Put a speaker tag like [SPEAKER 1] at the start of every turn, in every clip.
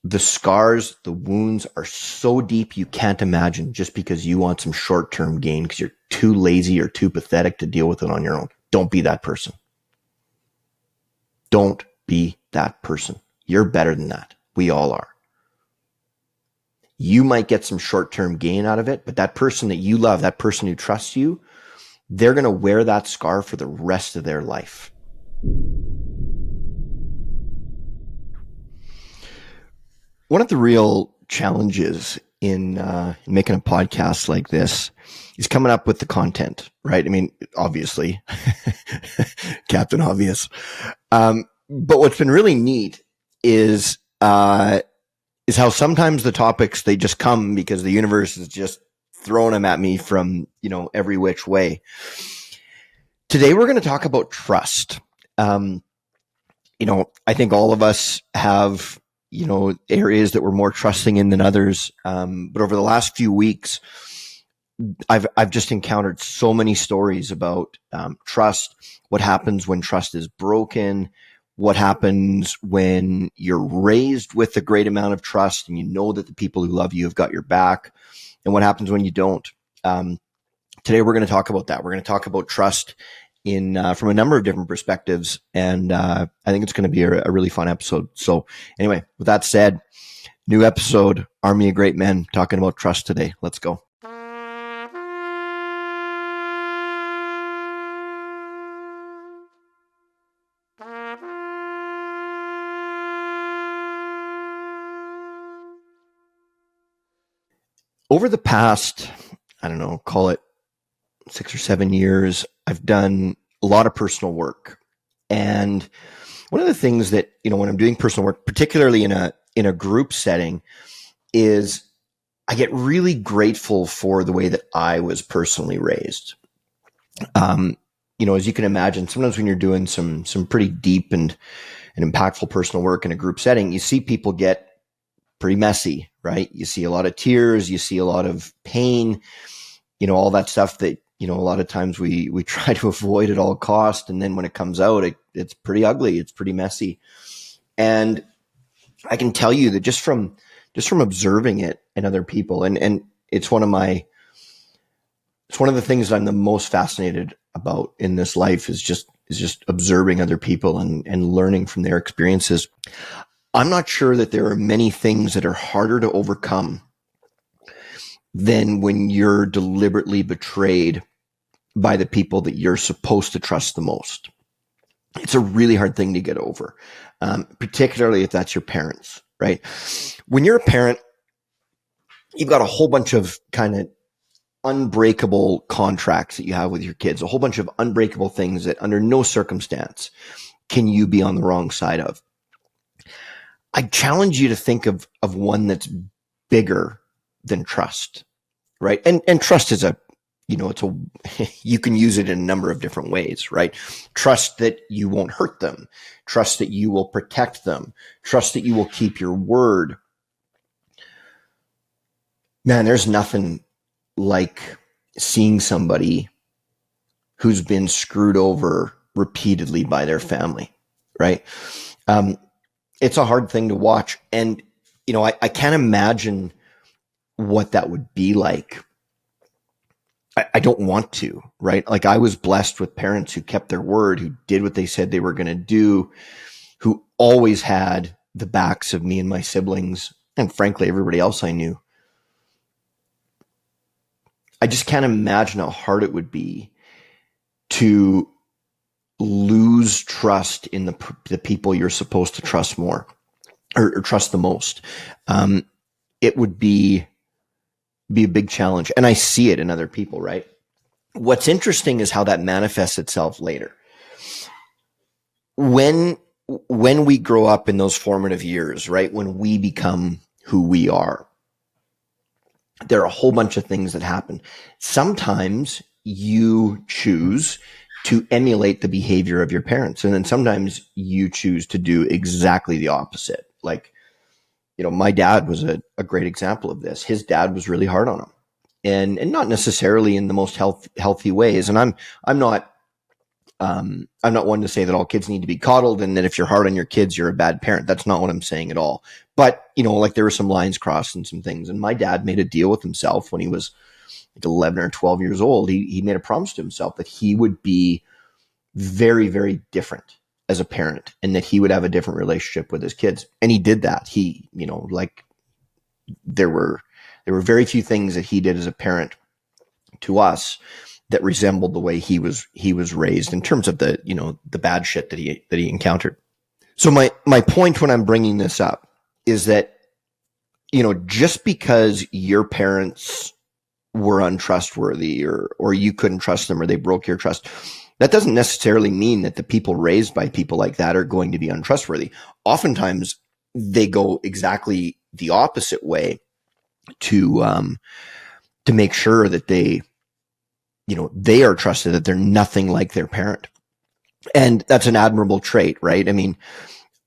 [SPEAKER 1] The scars, the wounds are so deep you can't imagine just because you want some short-term gain because you're too lazy or too pathetic to deal with it on your own. Don't be that person. Don't be that person. You're better than that. We all are. You might get some short-term gain out of it, but that person that you love, that person who trusts you, they're going to wear that scar for the rest of their life. One of the real challenges in making a podcast like this is coming up with the content, right? I mean, obviously, Captain Obvious. But what's been really neat is how sometimes the topics, they just come because the universe is just throwing them at me from, every which way. Today, we're going to talk about trust. I think all of us have, areas that we're more trusting in than others. But over the last few weeks, I've just encountered so many stories about trust, what happens when trust is broken, what happens when you're raised with a great amount of trust and you know that the people who love you have got your back, and what happens when you don't. Today, we're going to talk about that. We're going to talk about trust from a number of different perspectives, and I think it's going to be a really fun episode. So anyway, with that said, new episode, Army of Great Men, talking about trust today. Let's go. Over the past, call it 6 or 7 years, I've done a lot of personal work. And one of the things that, when I'm doing personal work, particularly in a group setting, is I get really grateful for the way that I was personally raised. As you can imagine, sometimes when you're doing some pretty deep and impactful personal work in a group setting, you see people get pretty messy, right? You see a lot of tears, you see a lot of pain, all that stuff that, a lot of times we try to avoid at all cost. And then when it comes out, it's pretty ugly. It's pretty messy. And I can tell you that just from observing it in other people, and it's one of the things that I'm the most fascinated about in this life is just observing other people and learning from their experiences. I'm not sure that there are many things that are harder to overcome than when you're deliberately betrayed by the people that you're supposed to trust the most. It's a really hard thing to get over, particularly if that's your parents, right? When you're a parent, you've got a whole bunch of kind of unbreakable contracts that you have with your kids, a whole bunch of unbreakable things that under no circumstance can you be on the wrong side of. I challenge you to think of one that's bigger than trust, right? And trust is you can use it in a number of different ways, right? Trust that you won't hurt them, trust that you will protect them, trust that you will keep your word. Man, there's nothing like seeing somebody who's been screwed over repeatedly by their family, right? It's a hard thing to watch. And, I can't imagine what that would be like. I don't want to, right? Like, I was blessed with parents who kept their word, who did what they said they were going to do, who always had the backs of me and my siblings, and frankly, everybody else I knew. I just can't imagine how hard it would be to lose trust in the people you're supposed to trust more or trust the most. It would be a big challenge. And I see it in other people, right? What's interesting is how that manifests itself later. When we grow up in those formative years, right? When we become who we are, there are a whole bunch of things that happen. Sometimes you choose to emulate the behavior of your parents. And then sometimes you choose to do exactly the opposite. Like, my dad was a great example of this. His dad was really hard on him, and not necessarily in the most healthy ways. And I'm not I'm not one to say that all kids need to be coddled and that if you're hard on your kids, you're a bad parent. That's not what I'm saying at all. But, like there were some lines crossed and some things. And my dad made a deal with himself when he was like 11 or 12 years old. He made a promise to himself that he would be very, very different as a parent and that he would have a different relationship with his kids. And he did that. He, like there were very few things that he did as a parent to us that resembled the way he was raised in terms of the the bad shit that he encountered. So my point when I'm bringing this up is that just because your parents were untrustworthy or you couldn't trust them or they broke your trust, that doesn't necessarily mean that the people raised by people like that are going to be untrustworthy. Oftentimes they go exactly the opposite way to make sure that they are trusted, that they're nothing like their parent. And that's an admirable trait, right? I mean,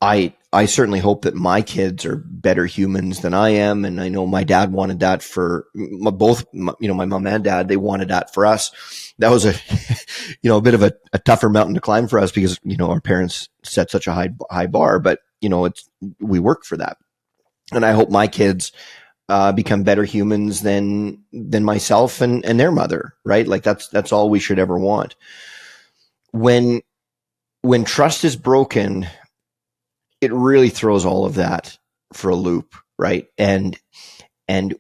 [SPEAKER 1] I certainly hope that my kids are better humans than I am. And I know my dad wanted that for both, my mom and dad, they wanted that for us. That was a bit of a tougher mountain to climb for us because, our parents set such a high bar, but we worked for that. And I hope my kids become better humans than myself and their mother, right? Like that's all we should ever want. When trust is broken, it really throws all of that for a loop, right? And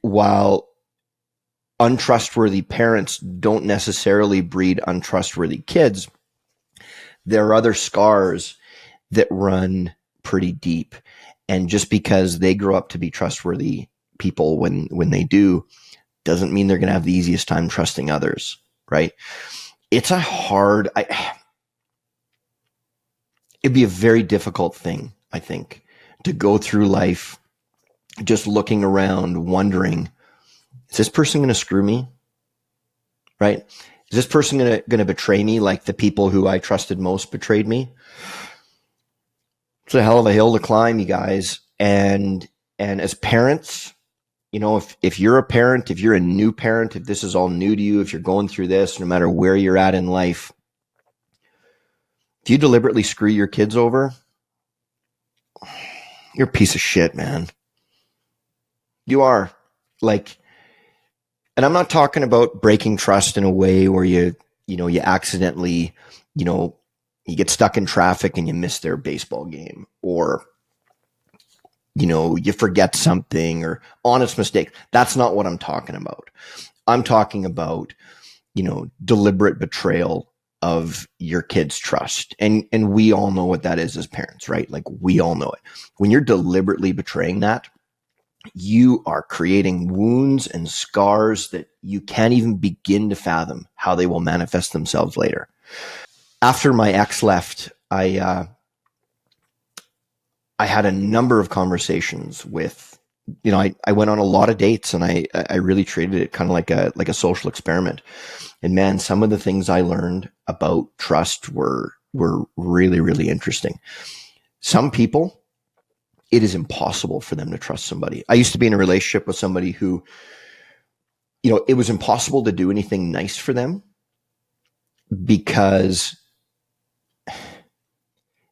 [SPEAKER 1] while untrustworthy parents don't necessarily breed untrustworthy kids, there are other scars that run pretty deep. And just because they grow up to be trustworthy people when they do, doesn't mean they're going to have the easiest time trusting others, right? It's it'd be a very difficult thing, I think, to go through life just looking around wondering, is this person going to screw me? Right? Is this person going to betray me like the people who I trusted most betrayed me? It's a hell of a hill to climb, you guys. And as parents, if you're a parent, if you're a new parent, if this is all new to you, if you're going through this, no matter where you're at in life, do you deliberately screw your kids over? You're a piece of shit, man. You are. Like, and I'm not talking about breaking trust in a way where you accidentally, you get stuck in traffic and you miss their baseball game, or you forget something, or honest mistake. That's not what I'm talking about. I'm talking about, deliberate betrayal of your kids' trust. And we all know what that is as parents, right? Like we all know it. When you're deliberately betraying that, you are creating wounds and scars that you can't even begin to fathom how they will manifest themselves later. After my ex left, I had a number of conversations with, I went on a lot of dates, and I really treated it kind of like a social experiment. And man, some of the things I learned about trust were really, really interesting. Some people, it is impossible for them to trust somebody. I used to be in a relationship with somebody who, it was impossible to do anything nice for them because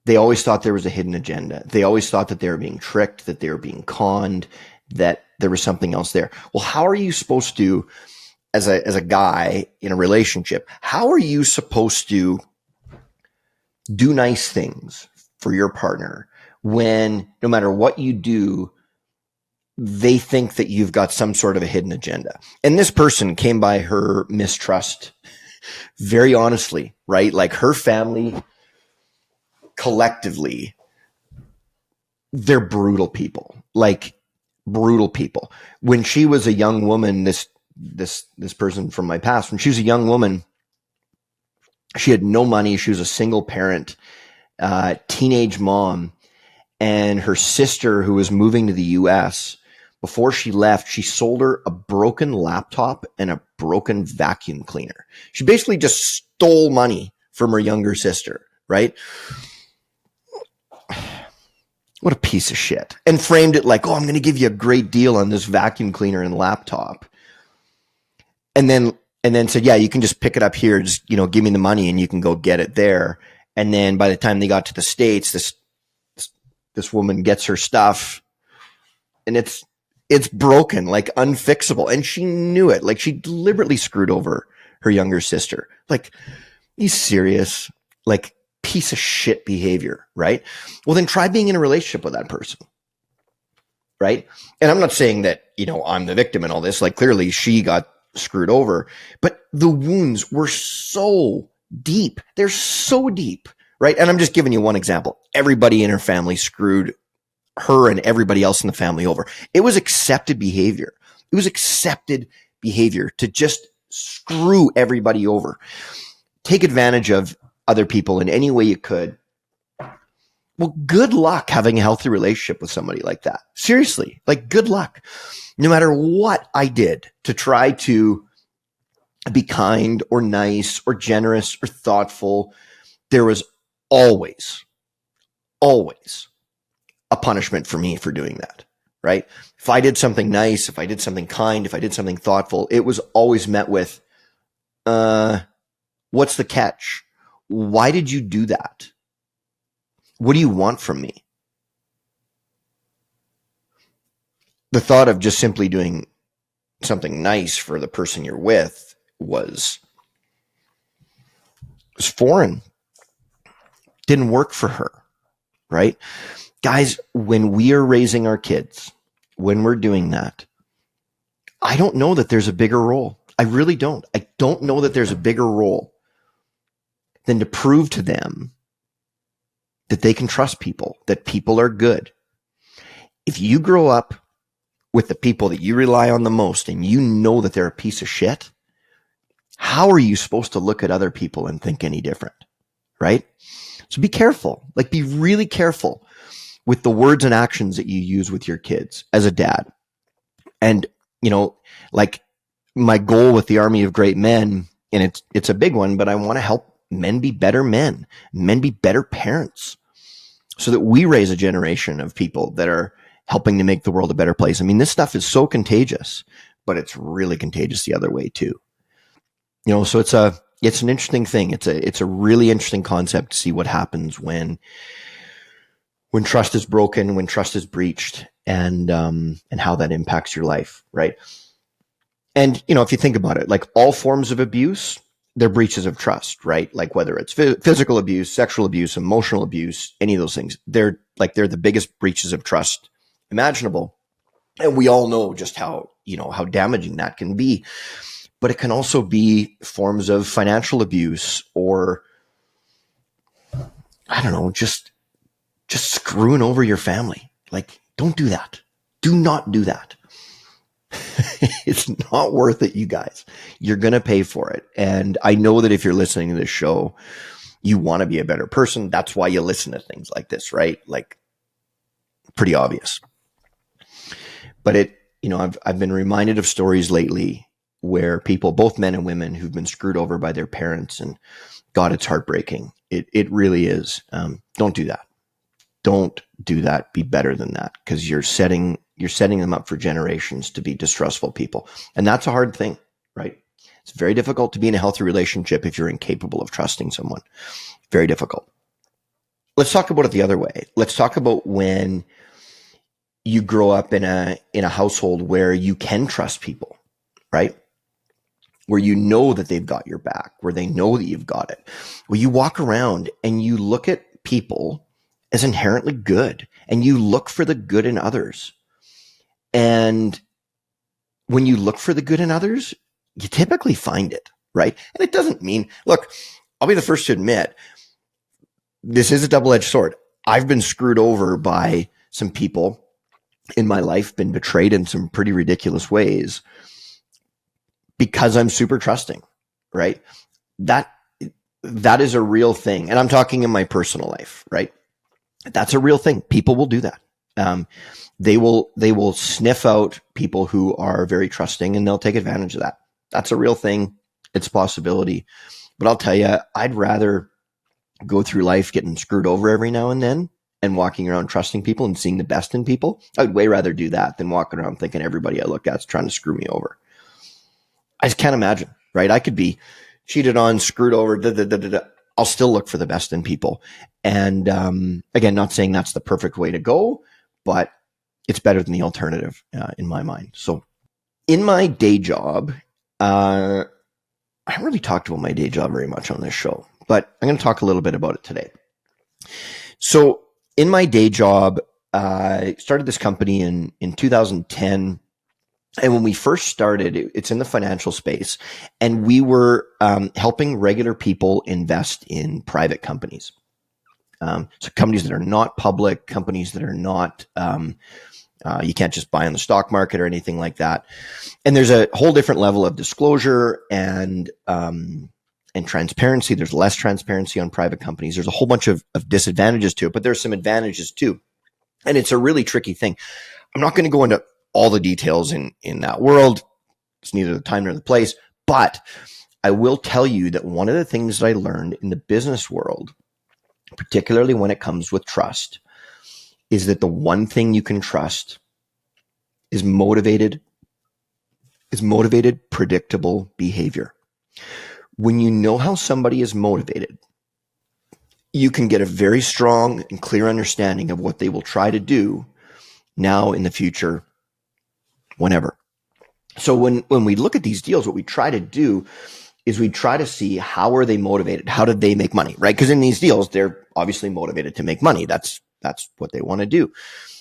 [SPEAKER 1] they always thought there was a hidden agenda. They always thought that they were being tricked, that they were being conned, that there was something else there. Well, how are you supposed to, as a guy in a relationship, how are you supposed to do nice things for your partner when no matter what you do, they think that you've got some sort of a hidden agenda? And this person came by her mistrust very honestly, right? Like her family collectively, they're brutal people, like brutal people. When she was a young woman, this person from my past, when she was a young woman, she had no money. She was a single parent, teenage mom, and her sister, who was moving to the US, before she left, she sold her a broken laptop and a broken vacuum cleaner. She basically just stole money from her younger sister, right? What a piece of shit. And framed it like, oh, I'm going to give you a great deal on this vacuum cleaner and laptop. And then and then said, yeah, you can just pick it up here. Just, give me the money and you can go get it there. And then by the time they got to the States, this woman gets her stuff and it's broken, like unfixable. And she knew it. Like she deliberately screwed over her younger sister. Like, he's serious, like piece of shit behavior, right? Well, then try being in a relationship with that person, right? And I'm not saying that, I'm the victim in all this. Like clearly she got screwed over, but the wounds were so deep. They're so deep, right? And I'm just giving you one example. Everybody in her family screwed her and everybody else in the family over. It was accepted behavior. It was accepted behavior to just screw everybody over. Take advantage of other people in any way you could. Well, good luck having a healthy relationship with somebody like that. Seriously, like good luck. No matter what I did to try to be kind or nice or generous or thoughtful, there was always a punishment for me for doing that, right? If I did something nice, if I did something kind, if I did something thoughtful, it was always met with, what's the catch? Why did you do that? What do you want from me? The thought of just simply doing something nice for the person you're with was foreign. Didn't work for her, right? Guys, when we are raising our kids, when we're doing that, I don't know that there's a bigger role. I really don't. I don't know that there's a bigger role than to prove to them that they can trust people, that people are good. If you grow up with the people that you rely on the most and you know that they're a piece of shit, how are you supposed to look at other people and think any different, right? So be careful. Like, be really careful with the words and actions that you use with your kids as a dad. And, like my goal with the Army of Great Men, and it's a big one, but I want to help men be better men be better parents, so that we raise a generation of people that are helping to make the world a better place. I mean, this stuff is so contagious, but it's really contagious the other way too. So it's an interesting thing. It's a really interesting concept to see what happens when trust is broken, when trust is breached, and how that impacts your life, right? And if you think about it, like all forms of abuse, they're breaches of trust, right? Like whether it's physical abuse, sexual abuse, emotional abuse, any of those things, they're the biggest breaches of trust imaginable. And we all know just how damaging that can be. But it can also be forms of financial abuse, or I don't know, just screwing over your family. Like, don't do that. Do not do that. It's not worth it, you guys. You're going to pay for it. And I know that if you're listening to this show, you want to be a better person. That's why you listen to things like this, right? Like, pretty obvious. But I've been reminded of stories lately where people, both men and women, who've been screwed over by their parents, and God, it's heartbreaking. It really is. Don't do that. Don't do that. Be better than that, because you're setting them up for generations to be distrustful people. And that's a hard thing, right? It's very difficult to be in a healthy relationship if you're incapable of trusting someone. Very difficult. Let's talk about it the other way. Let's talk about when you grow up in a household where you can trust people, right? Where you know that they've got your back, where they know that you've got it. Where you walk around and you look at people as inherently good, and you look for the good in others. And when you look for the good in others, you typically find it, right? And it doesn't mean, look, I'll be the first to admit, this is a double-edged sword. I've been screwed over by some people in my life, been betrayed in some pretty ridiculous ways because I'm super trusting, right? That is a real thing. And I'm talking in my personal life, right? That's a real thing. People will do that. They will sniff out people who are very trusting, and they'll take advantage of that. That's a real thing. It's a possibility. But I'll tell you, I'd rather go through life getting screwed over every now and then and walking around trusting people and seeing the best in people. I'd way rather do that than walking around thinking everybody I look at is trying to screw me over. I just can't imagine, right? I could be cheated on, screwed over, da, da, da, da, da. I'll still look for the best in people. And again, not saying that's the perfect way to go, but it's better than the alternative in my mind. So in my day job, I haven't really talked about my day job very much on this show, but I'm going to talk a little bit about it today. So in my day job, I started this company in 2010. And when we first started, it's in the financial space, and we were helping regular people invest in private companies. So companies that are not public, companies that are not, you can't just buy on the stock market or anything like that. And there's a whole different level of disclosure and transparency. There's less transparency on private companies. There's a whole bunch of disadvantages to it, but there's some advantages too. And it's a really tricky thing. I'm not going to go into all the details in that world. It's neither the time nor the place, but I will tell you that one of the things that I learned in the business world, particularly when it comes with trust, is that the one thing you can trust is motivated, predictable behavior. When you know how somebody is motivated, you can get a very strong and clear understanding of what they will try to do now, in the future, whenever. So when we look at these deals, what we try to do is we try to see how are they motivated? How did they make money, right? Because in these deals, they're obviously motivated to make money. That's what they want to do.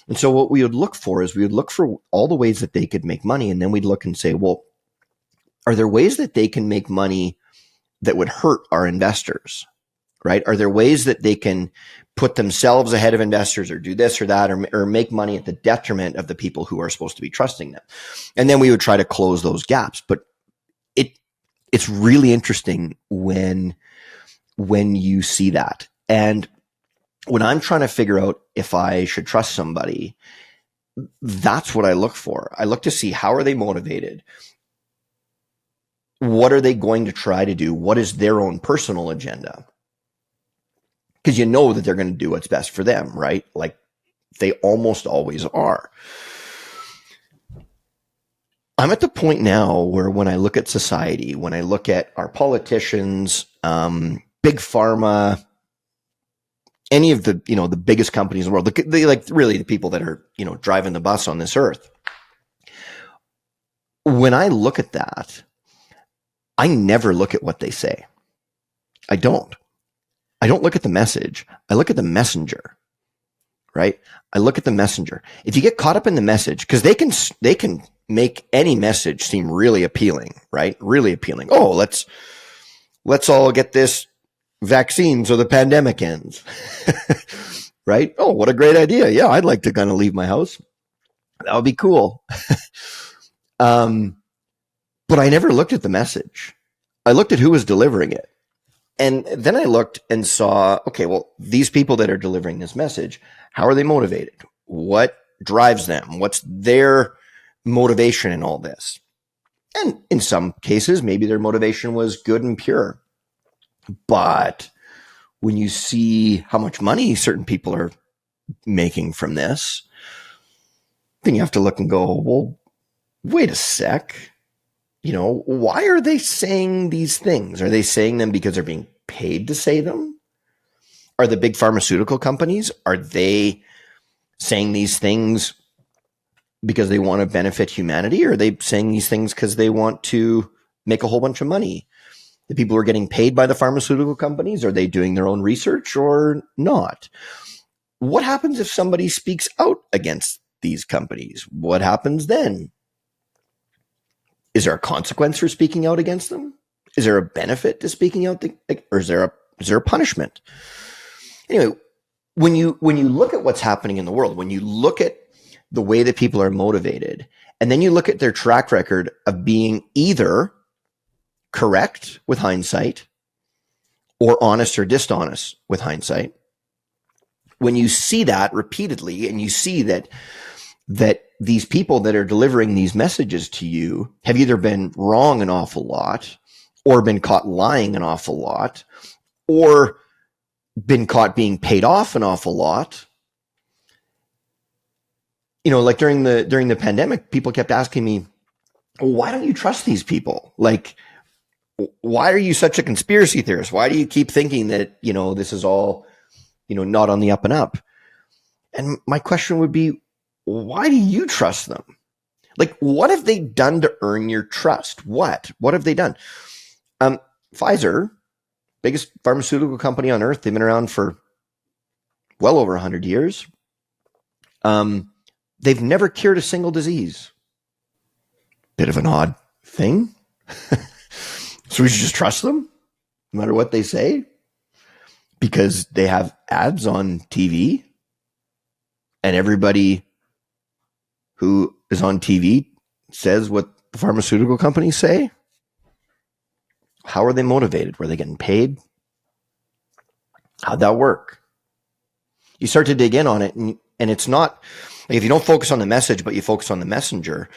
[SPEAKER 1] And so what we would look for is we would look for all the ways that they could make money. And then we'd look and say, well, are there ways that they can make money that would hurt our investors, right? Are there ways that they can put themselves ahead of investors or do this or that, or make money at the detriment of the people who are supposed to be trusting them? And then we would try to close those gaps. But it's really interesting when you see that. And when I'm trying to figure out if I should trust somebody, that's what I look for. I look to see how are they motivated? What are they going to try to do? What is their own personal agenda? Because you know that they're going to do what's best for them, right? Like they almost always are. I'm at the point now where when I look at society, when I look at our politicians, big pharma, any of the, the biggest companies in the world, they like really the people that are, driving the bus on this earth. When I look at that, I never look at what they say. I don't look at the message. I look at the messenger, right? I look at the messenger. If you get caught up in the message, because they can make any message seem really appealing, right? Really appealing. Oh, let's all get this vaccine so the pandemic ends, right? Oh, what a great idea. Yeah, I'd like to kind of leave my house. That would be cool. But I never looked at the message. I looked at who was delivering it. And then I looked and saw, okay, well, these people that are delivering this message, how are they motivated? What drives them? What's their motivation in all this? And in some cases, maybe their motivation was good and pure. But when you see how much money certain people are making from this, then you have to look and go, well, wait a sec. Why are they saying these things? Are they saying them because they're being paid to say them? Are the big pharmaceutical companies, are they saying these things because they want to benefit humanity? Or are they saying these things because they want to make a whole bunch of money? The people who are getting paid by the pharmaceutical companies, are they doing their own research or not? What happens if somebody speaks out against these companies? What happens then? Is there a consequence for speaking out against them? Is there a benefit to speaking out, or is there a punishment? Anyway, when you look at what's happening in the world, when you look at the way that people are motivated, and then you look at their track record of being either correct with hindsight or honest or dishonest with hindsight, when you see that repeatedly and you see that these people that are delivering these messages to you have either been wrong an awful lot or been caught lying an awful lot or been caught being paid off an awful lot. Like during the pandemic, people kept asking me, well, why don't you trust these people? Like, Why are you such a conspiracy theorist? Why do you keep thinking that, this is all, not on the up and up? And my question would be, why do you trust them? Like, what have they done to earn your trust? What have they done? Pfizer, biggest pharmaceutical company on earth. They've been around for well over 100 years. They've never cured a single disease. Bit of an odd thing. So we should just trust them no matter what they say because they have ads on TV and everybody who is on TV says what the pharmaceutical companies say. How are they motivated? Were they getting paid? How'd that work? You start to dig in on it, and it's not like if you don't focus on the message, but you focus on the messenger,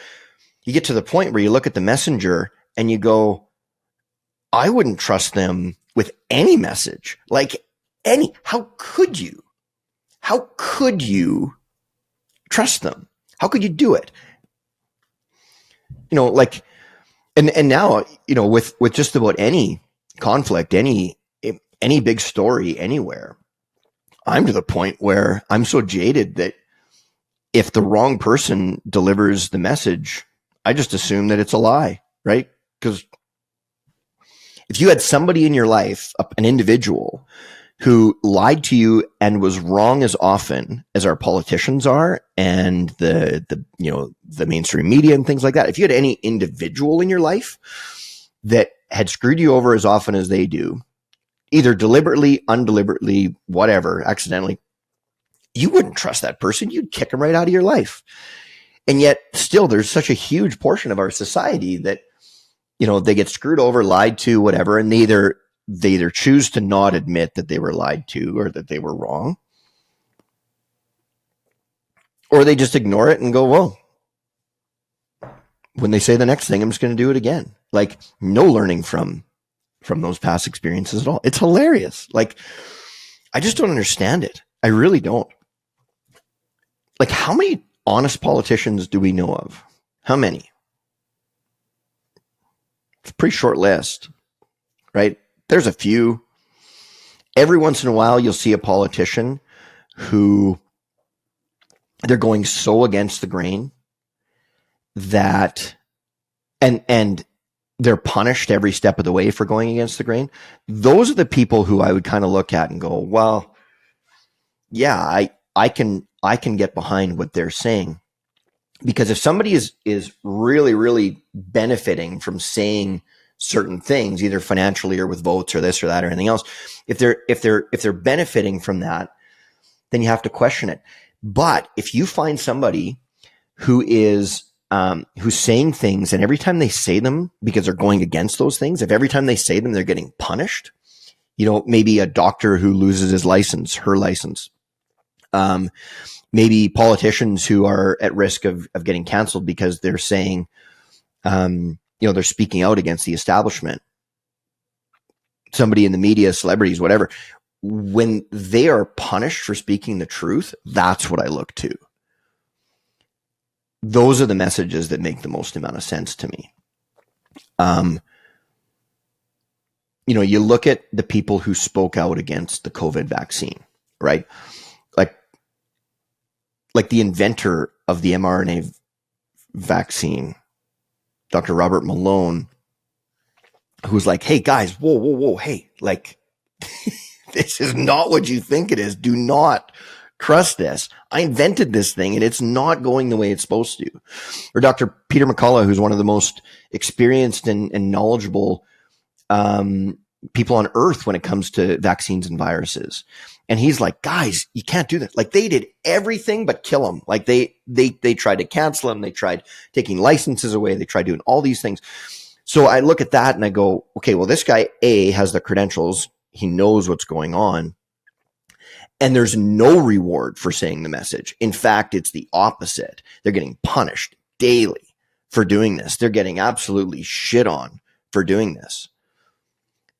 [SPEAKER 1] you get to the point where you look at the messenger and you go, I wouldn't trust them with any message. Like any, how could you? How could you trust them? How could you do it? Like, and now, with just about any conflict, any big story anywhere, I'm to the point where I'm so jaded that if the wrong person delivers the message, I just assume that it's a lie, right? Because if you had somebody in your life, an individual who lied to you and was wrong as often as our politicians are and the mainstream media and things like that, if you had any individual in your life that had screwed you over as often as they do, either deliberately, undeliberately, whatever, accidentally, you wouldn't trust that person. You'd kick them right out of your life. And yet still there's such a huge portion of our society that, they get screwed over, lied to, whatever, and they either choose to not admit that they were lied to or that they were wrong, or they just ignore it and go, well, when they say the next thing, I'm just going to do it again. Like, no learning from those past experiences at all. It's hilarious. Like, I just don't understand it. I really don't. Like, how many honest politicians do we know of? How many? It's a pretty short list, right? There's a few. Every once in a while, you'll see a politician who they're going so against the grain that, and they're punished every step of the way for going against the grain. Those are the people who I would kind of look at and go, well, yeah, I can get behind what they're saying. Because if somebody is really, really benefiting from saying certain things, either financially or with votes or this or that or anything else, if they're benefiting from that, then you have to question it. But if you find somebody who is who's saying things, and every time they say them because they're going against those things, if every time they say them they're getting punished, maybe a doctor who loses his license, her license, maybe politicians who are at risk of getting canceled because they're saying, they're speaking out against the establishment. Somebody in the media, celebrities, whatever, when they are punished for speaking the truth, that's what I look to. Those are the messages that make the most amount of sense to me. You look at the people who spoke out against the COVID vaccine, right? Like the inventor of the mRNA vaccine, Dr. Robert Malone, who's like, hey guys, whoa, hey, like, this is not what you think it is. Do not trust this. I invented this thing and it's not going the way it's supposed to. Or Dr. Peter McCullough, who's one of the most experienced and knowledgeable people on earth when it comes to vaccines and viruses. And he's like, guys, you can't do that. Like, they did everything but kill him. Like they tried to cancel him. They tried taking licenses away. They tried doing all these things. So I look at that and I go, okay, well, this guy has the credentials. He knows what's going on. And there's no reward for saying the message. In fact, it's the opposite. They're getting punished daily for doing this. They're getting absolutely shit on for doing this.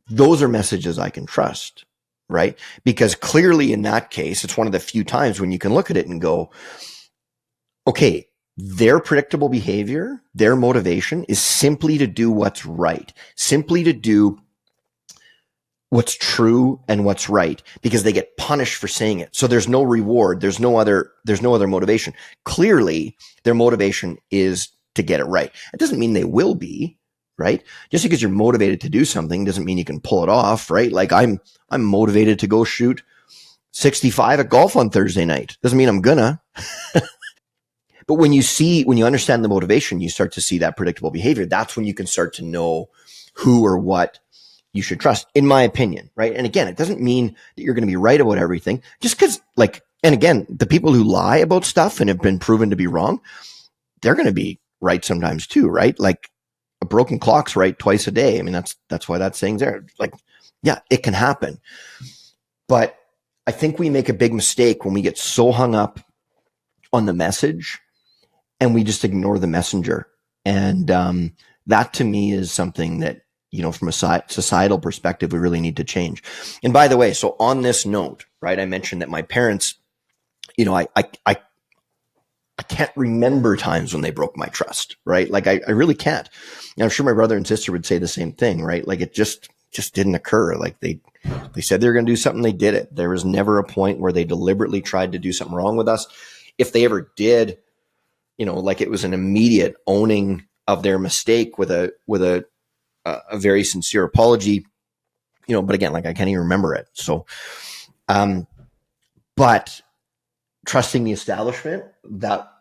[SPEAKER 1] Those are messages I can trust, right? Because clearly in that case, it's one of the few times when you can look at it and go, okay, their predictable behavior, their motivation is simply to do what's right, simply to do what's true and what's right, because they get punished for saying it. So there's no reward. There's no other motivation. Clearly their motivation is to get it right. It doesn't mean they will be, right? Just because you're motivated to do something doesn't mean you can pull it off, right? Like I'm motivated to go shoot 65 at golf on Thursday night. Doesn't mean I'm gonna. But when you understand the motivation, you start to see that predictable behavior. That's when you can start to know who or what you should trust, in my opinion, right? And again, it doesn't mean that you're going to be right about everything, just because, like, and again, the people who lie about stuff and have been proven to be wrong, they're going to be right sometimes too, right? Like a broken clock's right twice a day. I mean, that's why that saying's there. Like, yeah, it can happen. But I think we make a big mistake when we get so hung up on the message and we just ignore the messenger. And that to me is something that, from a societal perspective, we really need to change. And by the way, so on this note, right, I mentioned that my parents, I can't remember times when they broke my trust, right? Like I really can't. And I'm sure my brother and sister would say the same thing, right? Like it just didn't occur. Like they said they were going to do something, they did it. There was never a point where they deliberately tried to do something wrong with us. If they ever did, like it was an immediate owning of their mistake with a very sincere apology, but again, like I can't even remember it. So, but trusting the establishment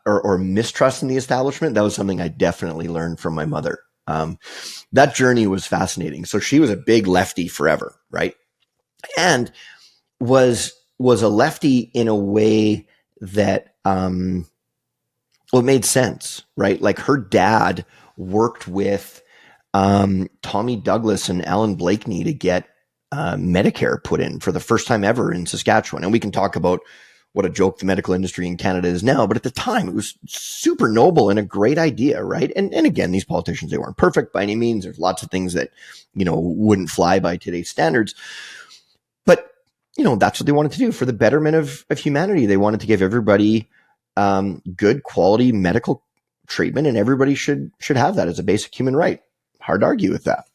[SPEAKER 1] or mistrusting the establishment, that was something I definitely learned from my mother. That journey was fascinating. So she was a big lefty forever, right? And was a lefty in a way that, it made sense, right? Like her dad worked with Tommy Douglas and Alan Blakeney to get Medicare put in for the first time ever in Saskatchewan. And we can talk about what a joke the medical industry in Canada is now, but at the time it was super noble and a great idea, right? And again, these politicians, they weren't perfect by any means. There's lots of things that, wouldn't fly by today's standards. But, that's what they wanted to do for the betterment of humanity. They wanted to give everybody good quality medical treatment, and everybody should have that as a basic human right. Hard to argue with that.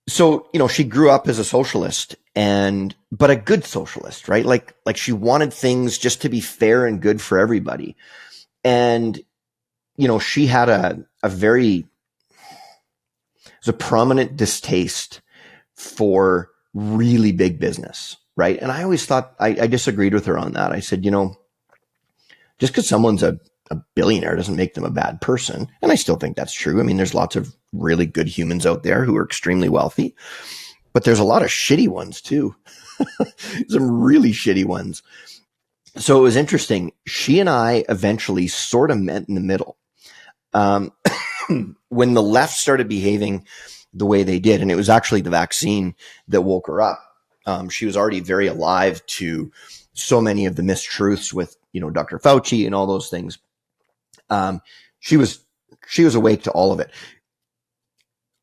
[SPEAKER 1] So, she grew up as a socialist, but a good socialist, right? Like she wanted things just to be fair and good for everybody. And, she had a prominent distaste for really big business, right? And I always thought, I disagreed with her on that. I said, just because someone's a billionaire doesn't make them a bad person. And I still think that's true. I mean, there's lots of really good humans out there who are extremely wealthy, but there's a lot of shitty ones too. Some really shitty ones. So it was interesting. She and I eventually sort of met in the middle. When the left started behaving the way they did, and it was actually the vaccine that woke her up. She was already very alive to so many of the mistruths with, Dr. Fauci and all those things. She was awake to all of it.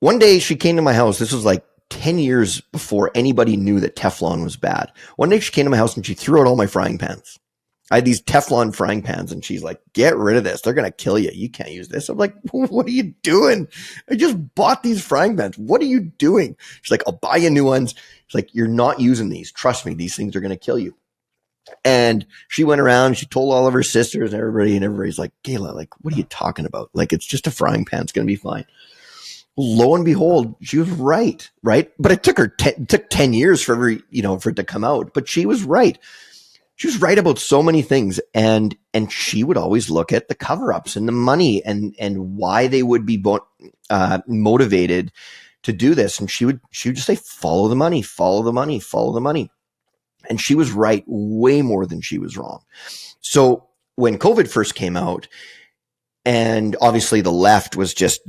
[SPEAKER 1] One day she came to my house. This was like 10 years before anybody knew that Teflon was bad. One day she came to my house and she threw out all my frying pans. I had these Teflon frying pans and she's like, get rid of this. They're going to kill you. You can't use this. I'm like, what are you doing? I just bought these frying pans. What are you doing? She's like, I'll buy you new ones. She's like, you're not using these. Trust me, these things are going to kill you. And she went around, she told all of her sisters and everybody's like, Gayla, like, what are you talking about? Like, it's just a frying pan. It's going to be fine. Lo and behold, she was right. But it took her 10 years for it to come out. But she was right. She was right about so many things. And she would always look at the cover-ups and the money and why they would be motivated to do this. And she would just say, follow the money, follow the money, follow the money. And she was right way more than she was wrong. So when COVID first came out, and obviously the left was just,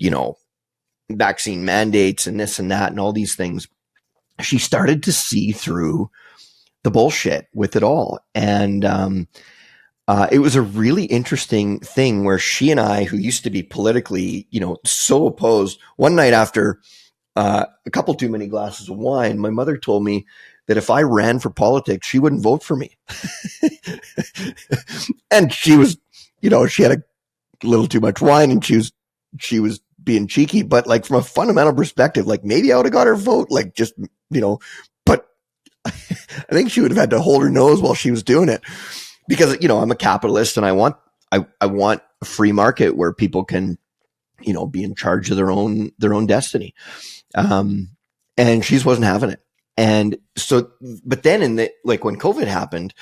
[SPEAKER 1] vaccine mandates and this and that and all these things, she started to see through the bullshit with it all. And it was a really interesting thing where she and I, who used to be politically, so opposed, one night after a couple too many glasses of wine, my mother told me that if I ran for politics, she wouldn't vote for me. And she was, she had a little too much wine and she was being cheeky, but like from a fundamental perspective, like maybe I would have got her vote, like just, but I think she would have had to hold her nose while she was doing it because, I'm a capitalist and I want a free market where people can, be in charge of their own destiny. And she just wasn't having it. And so, but then when COVID happened,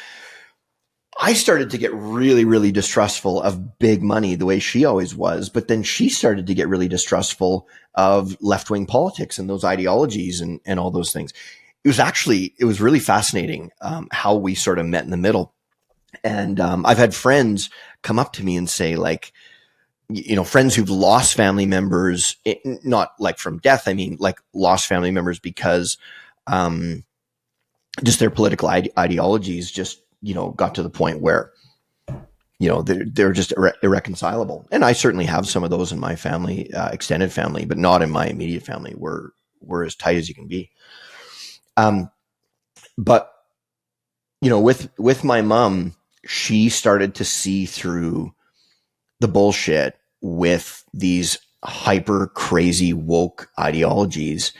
[SPEAKER 1] I started to get really, really distrustful of big money the way she always was. But then she started to get really distrustful of left-wing politics and those ideologies and all those things. It was really fascinating how we sort of met in the middle. And I've had friends come up to me and say, like, friends who've lost family members, not like from death. I mean, like lost family members because just their political ideologies just, got to the point where, they're just irreconcilable. And I certainly have some of those in my family, extended family, but not in my immediate family. We're as tight as you can be. But, with my mom, she started to see through the bullshit with these hyper crazy woke ideologies.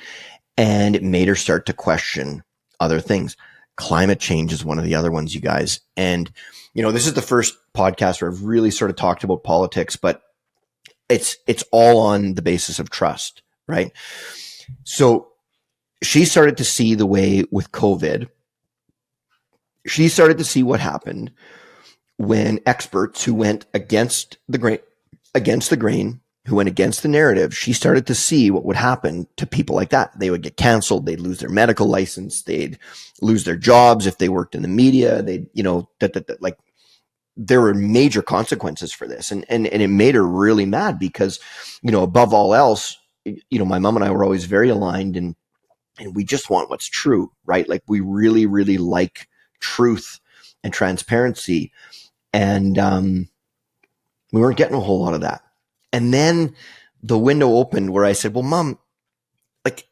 [SPEAKER 1] And it made her start to question other things. Climate change is one of the other ones, you guys. And, this is the first podcast where I've really sort of talked about politics, but it's all on the basis of trust, right? So she started to see the way with COVID. She started to see what happened when experts who went against the grain, who went against the narrative, she started to see what would happen to people like that. They would get canceled. They'd lose their medical license. They'd lose their jobs if they worked in the media. They'd, like there were major consequences for this. And it made her really mad because, above all else, my mom and I were always very aligned and we just want what's true, right? Like we really, really like truth and transparency. And we weren't getting a whole lot of that. And then the window opened where I said, well, Mom, like,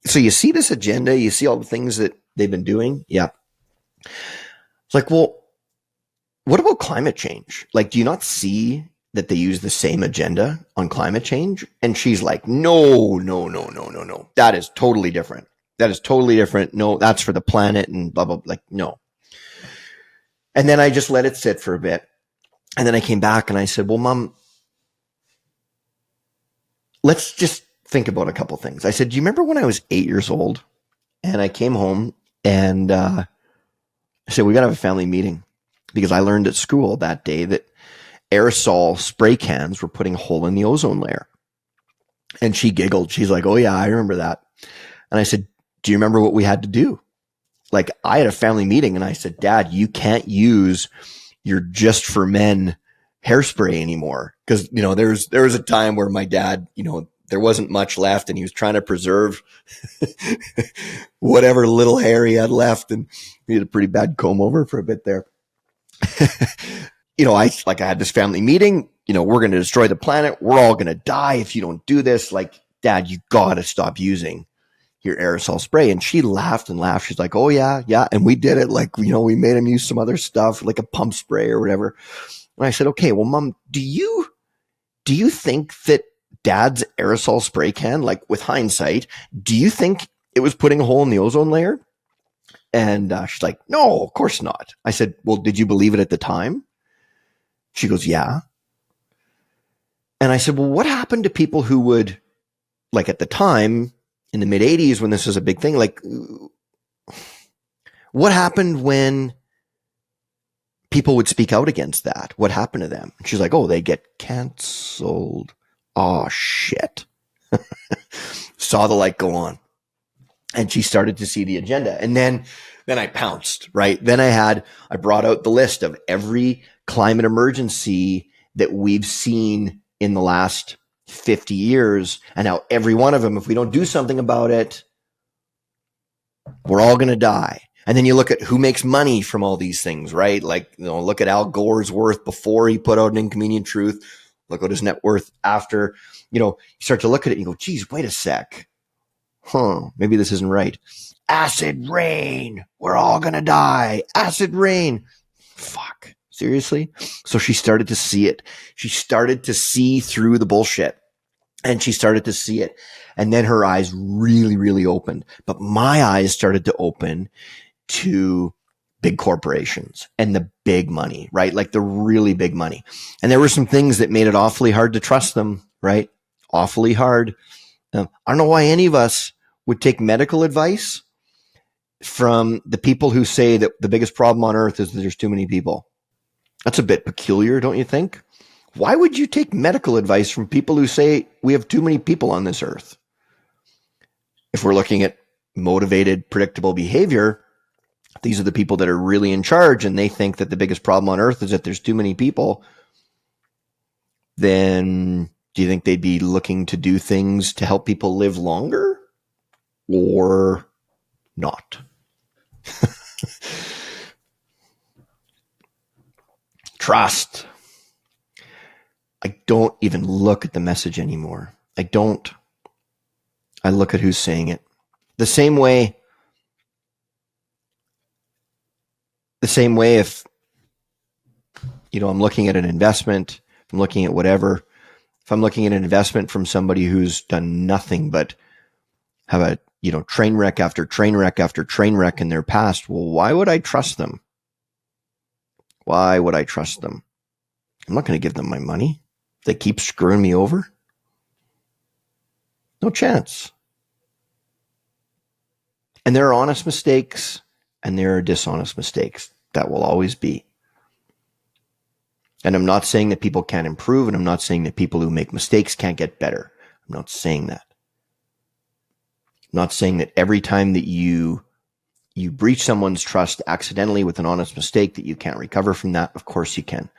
[SPEAKER 1] so you see this agenda, you see all the things that they've been doing? Yeah. It's like, well, what about climate change? Like, do you not see that they use the same agenda on climate change? And she's like, no. That is totally different. No, that's for the planet and blah, blah, blah. Like, no. And then I just let it sit for a bit. And then I came back and I said, well, Mom, let's just think about a couple things. I said, do you remember when I was 8 years old and I came home and I said, we got to have a family meeting because I learned at school that day that aerosol spray cans were putting a hole in the ozone layer. And she giggled. She's like, oh yeah, I remember that. And I said, do you remember what we had to do? Like I had a family meeting and I said, Dad, you can't use your Just for Men hairspray anymore. Cause there was a time where my dad, there wasn't much left and he was trying to preserve whatever little hair he had left. And he had a pretty bad comb over for a bit there. I had this family meeting, we're going to destroy the planet. We're all going to die if you don't do this. Like, Dad, you got to stop using your aerosol spray. And she laughed and laughed. She's like, oh yeah. And we did it. Like, we made him use some other stuff like a pump spray or whatever. And I said, okay, well, Mom, do you think that Dad's aerosol spray can, like with hindsight, do you think it was putting a hole in the ozone layer? And she's like, no, of course not. I said, well, did you believe it at the time? She goes, yeah. And I said, well, what happened to people who would, like at the time in the mid 80s when this was a big thing, like what happened when people would speak out against that? What happened to them? And she's like, oh, they get canceled. Oh, shit. Saw the light go on. And she started to see the agenda. And then I pounced, right? Then I brought out the list of every climate emergency that we've seen in the last 50 years. And now every one of them, if we don't do something about it, we're all going to die. And then you look at who makes money from all these things, right? Like, look at Al Gore's worth before he put out An Inconvenient Truth. Look at his net worth after, you start to look at it and you go, geez, wait a sec. Maybe this isn't right. Acid rain. We're all going to die. Acid rain. Fuck. Seriously? So she started to see it. She started to see through the bullshit, and she started to see it. And then her eyes really, really opened. But my eyes started to open to big corporations and the big money, right? Like the really big money. And there were some things that made it awfully hard to trust them, right? Awfully hard. I don't know why any of us would take medical advice from the people who say that the biggest problem on earth is that there's too many people. That's a bit peculiar, don't you think? Why would you take medical advice from people who say we have too many people on this earth? If we're looking at motivated, predictable behavior, these are the people that are really in charge, and they think that the biggest problem on earth is that there's too many people. Then do you think they'd be looking to do things to help people live longer or not? Trust. I don't even look at the message anymore. I don't. I look at who's saying it. The same way if, I'm looking at an investment, I'm looking at whatever, if I'm looking at an investment from somebody who's done nothing but have a, train wreck after train wreck after train wreck in their past, well, why would I trust them? Why would I trust them? I'm not going to give them my money. They keep screwing me over. No chance. And there are honest mistakes and there are dishonest mistakes. That will always be. And I'm not saying that people can't improve, and I'm not saying that people who make mistakes can't get better. I'm not saying that. I'm not saying that every time that you breach someone's trust accidentally with an honest mistake that you can't recover from that. Of course you can.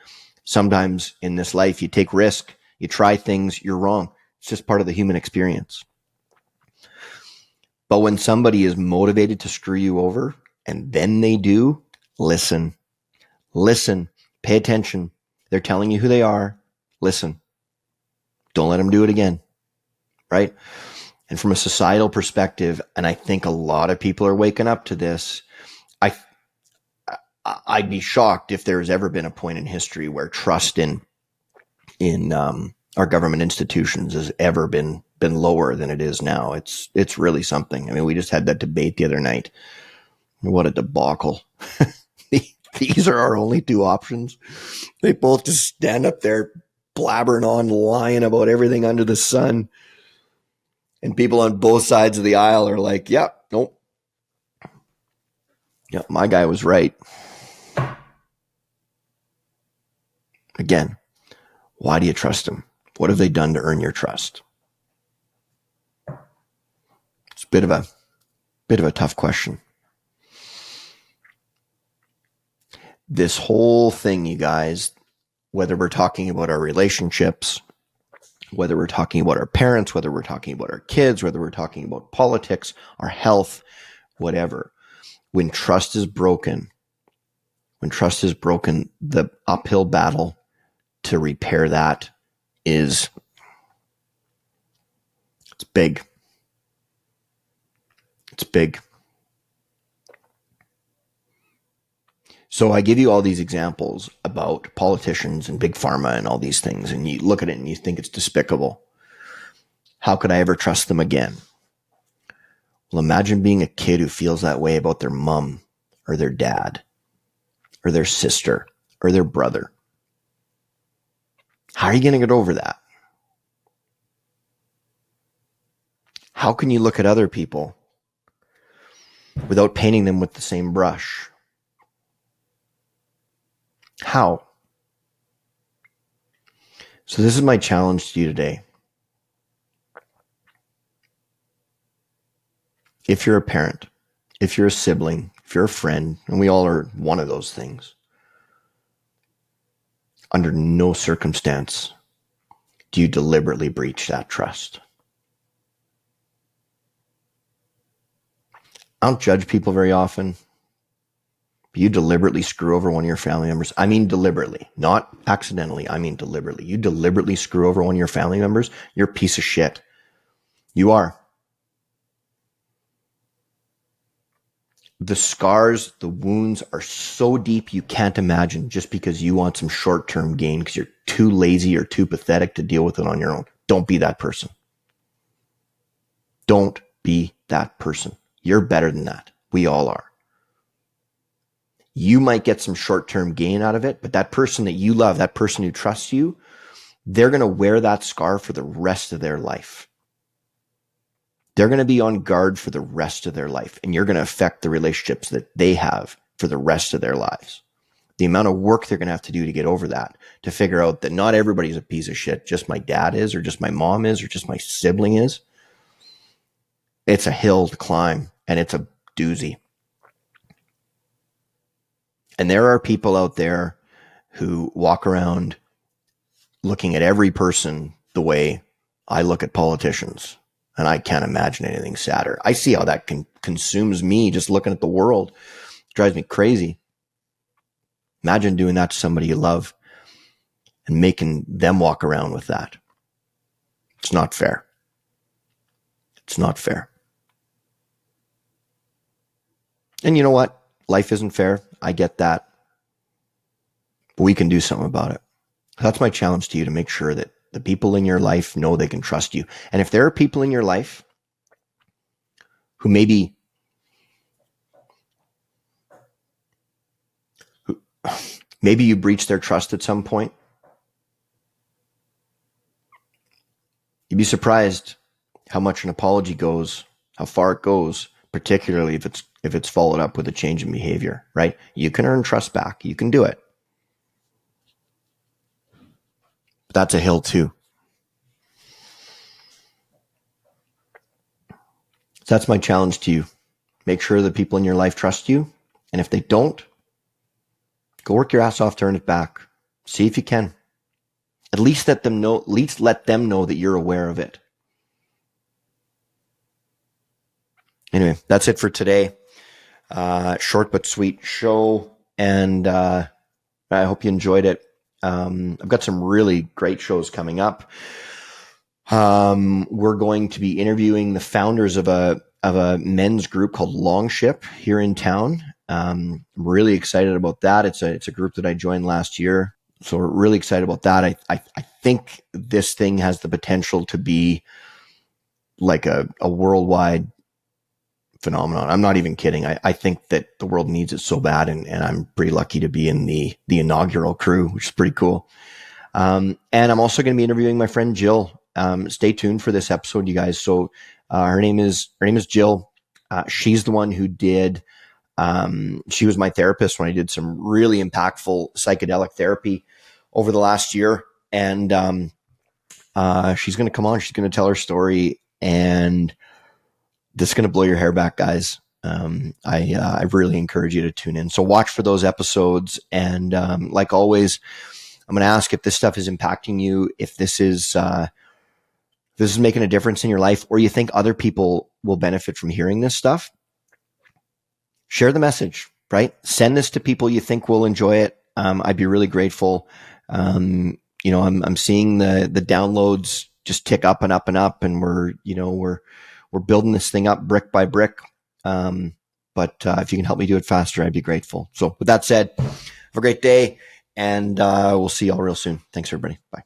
[SPEAKER 1] Sometimes in this life you take risk, you try things, you're wrong. It's just part of the human experience. But when somebody is motivated to screw you over, and then they do, listen, pay attention. They're telling you who they are. Listen. Don't let them do it again. Right? And from a societal perspective, and I think a lot of people are waking up to this, I'd be shocked if there's ever been a point in history where trust in our government institutions has ever been lower than it is now. It's really something. I mean, we just had that debate the other night. What a debacle. These are our only two options. They both just stand up there blabbering on, lying about everything under the sun. And people on both sides of the aisle are like, yeah, nope. Yeah, my guy was right. Again, why do you trust them? What have they done to earn your trust? It's a bit of a tough question. This whole thing, you guys, whether we're talking about our relationships, whether we're talking about our parents, whether we're talking about our kids, whether we're talking about politics, our health, whatever, when trust is broken, the uphill battle to repair that it's big. It's big. So I give you all these examples about politicians and big pharma and all these things, and you look at it and you think it's despicable. How could I ever trust them again? Well, imagine being a kid who feels that way about their mom or their dad or their sister or their brother. How are you going to get over that? How can you look at other people without painting them with the same brush? How? So this is my challenge to you today. If you're a parent, if you're a sibling, if you're a friend, and we all are one of those things, under no circumstance do you deliberately breach that trust. I don't judge people very often. But you deliberately screw over one of your family members. I mean deliberately, not accidentally. I mean deliberately. You deliberately screw over one of your family members, you're a piece of shit. You are. the scars, the wounds are so deep you can't imagine, just because you want some short-term gain because you're too lazy or too pathetic to deal with it on your own. Don't be that person. Don't be that person. You're better than that. We all are. You might get some short-term gain out of it, but that person that you love, that person who trusts you, they're going to wear that scar for the rest of their life. They're going to be on guard for the rest of their life, and you're going to affect the relationships that they have for the rest of their lives. The amount of work they're going to have to do to get over that, to figure out that not everybody's a piece of shit. Just my dad is, or just my mom is, or just my sibling is. It's a hill to climb, and it's a doozy. And there are people out there who walk around looking at every person the way I look at politicians. And I can't imagine anything sadder. I see how that consumes me just looking at the world. It drives me crazy. Imagine doing that to somebody you love and making them walk around with that. It's not fair. It's not fair. And you know what? Life isn't fair. I get that. But we can do something about it. That's my challenge to you, to make sure that the people in your life know they can trust you. And if there are people in your life who maybe you breached their trust at some point, you'd be surprised how much an apology goes, how far it goes, particularly if it's followed up with a change in behavior, right? You can earn trust back. You can do it. But that's a hill too. So that's my challenge to you. Make sure that people in your life trust you. And if they don't, go work your ass off to earn it back. See if you can. At least let them know that you're aware of it. Anyway, that's it for today. Short but sweet show. And I hope you enjoyed it. I've got some really great shows coming up. We're going to be interviewing the founders of a men's group called Longship here in town. I'm really excited about that. It's a group that I joined last year. So we're really excited about that. I think this thing has the potential to be like a worldwide phenomenon. I'm not even kidding. I think that the world needs it so bad, and I'm pretty lucky to be in the inaugural crew, which is pretty cool. And I'm also going to be interviewing my friend Jill. Stay tuned for this episode, you guys. So her name is Jill. She's the one who did. She was my therapist when I did some really impactful psychedelic therapy over the last year, and she's going to come on. She's going to tell her story, and this is going to blow your hair back, guys. I really encourage you to tune in. So watch for those episodes, and like always, I'm going to ask if this stuff is impacting you, if this is making a difference in your life, or you think other people will benefit from hearing this stuff. Share the message, right? Send this to people you think will enjoy it. I'd be really grateful. I'm seeing the downloads just tick up and up and up, and we're building this thing up brick by brick. But if you can help me do it faster, I'd be grateful. So with that said, have a great day, and we'll see you all real soon. Thanks, everybody. Bye.